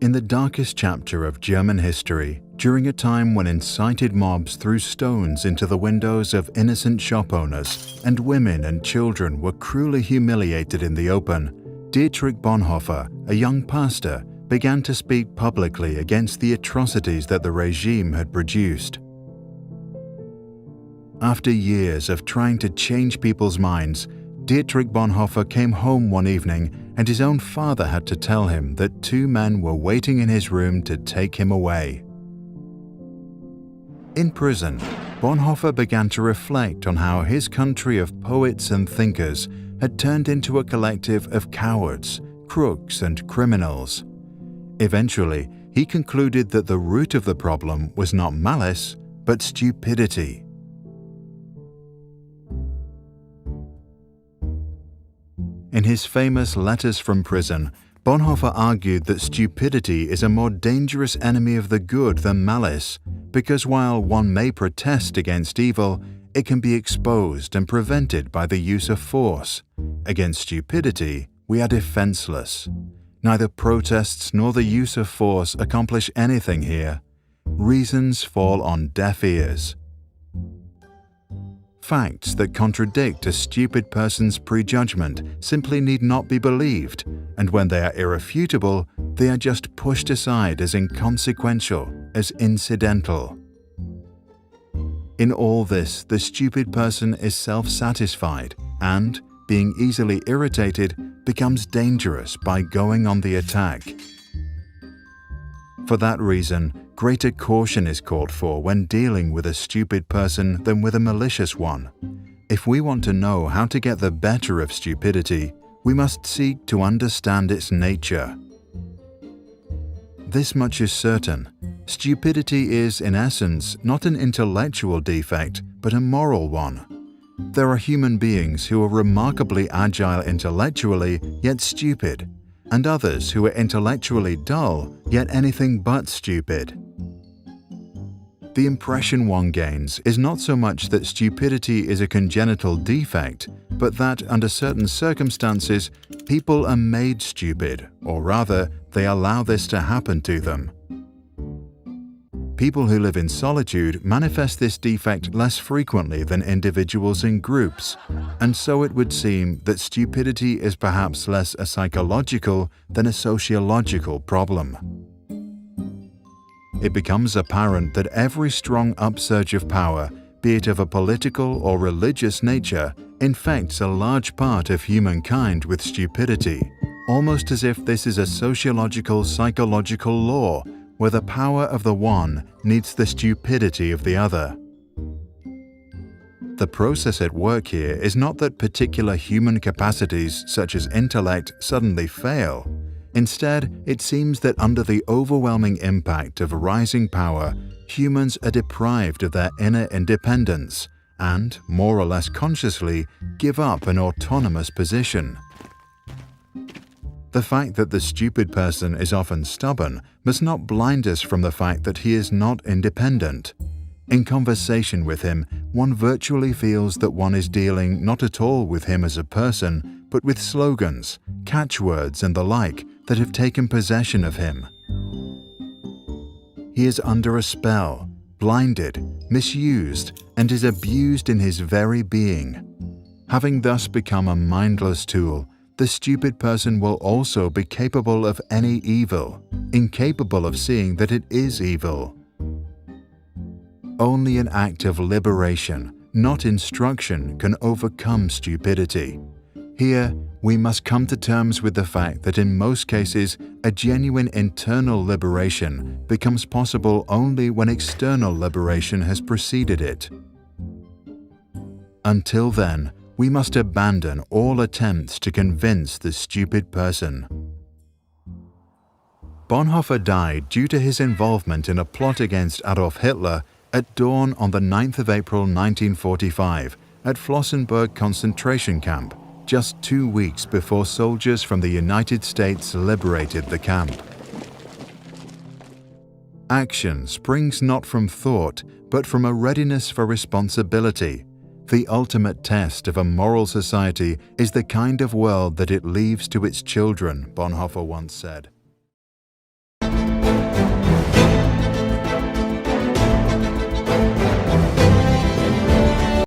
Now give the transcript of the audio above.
In the darkest chapter of German history, during a time when incited mobs threw stones into the windows of innocent shop owners and women and children were cruelly humiliated in the open, Dietrich Bonhoeffer, a young pastor, began to speak publicly against the atrocities that the regime had produced. After years of trying to change people's minds, Dietrich Bonhoeffer came home one evening and his own father had to tell him that two men were waiting in his room to take him away. In prison, Bonhoeffer began to reflect on how his country of poets and thinkers had turned into a collective of cowards, crooks, and criminals. Eventually, he concluded that the root of the problem was not malice, but stupidity. In his famous Letters from Prison, Bonhoeffer argued that stupidity is a more dangerous enemy of the good than malice, because while one may protest against evil, it can be exposed and prevented by the use of force. Against stupidity, we are defenseless. Neither protests nor the use of force accomplish anything here. Reasons fall on deaf ears. Facts that contradict a stupid person's prejudgment simply need not be believed, and when they are irrefutable, they are just pushed aside as inconsequential, as incidental. In all this, the stupid person is self-satisfied and, being easily irritated, becomes dangerous by going on the attack. For that reason, greater caution is called for when dealing with a stupid person than with a malicious one. If we want to know how to get the better of stupidity, we must seek to understand its nature. This much is certain: stupidity is, in essence, not an intellectual defect, but a moral one. There are human beings who are remarkably agile intellectually, yet stupid, and others who are intellectually dull, yet anything but stupid. The impression one gains is not so much that stupidity is a congenital defect, but that, under certain circumstances, people are made stupid, or rather, they allow this to happen to them. People who live in solitude manifest this defect less frequently than individuals in groups, and so it would seem that stupidity is perhaps less a psychological than a sociological problem. It becomes apparent that every strong upsurge of power, be it of a political or religious nature, infects a large part of humankind with stupidity, almost as if this is a sociological psychological law where the power of the one needs the stupidity of the other. The process at work here is not that particular human capacities such as intellect suddenly fail. Instead, it seems that under the overwhelming impact of rising power, humans are deprived of their inner independence and, more or less consciously, give up an autonomous position. The fact that the stupid person is often stubborn must not blind us from the fact that he is not independent. In conversation with him, one virtually feels that one is dealing not at all with him as a person, but with slogans, catchwords, and the like that have taken possession of him. He is under a spell, blinded, misused, and is abused in his very being. Having thus become a mindless tool, the stupid person will also be capable of any evil, incapable of seeing that it is evil. Only an act of liberation, not instruction, can overcome stupidity. Here, we must come to terms with the fact that in most cases, a genuine internal liberation becomes possible only when external liberation has preceded it. Until then, we must abandon all attempts to convince the stupid person. Bonhoeffer died due to his involvement in a plot against Adolf Hitler at dawn on the 9th of April 1945 at Flossenbürg concentration camp, just 2 weeks before soldiers from the United States liberated the camp. Action springs not from thought, but from a readiness for responsibility. The ultimate test of a moral society is the kind of world that it leaves to its children, Bonhoeffer once said.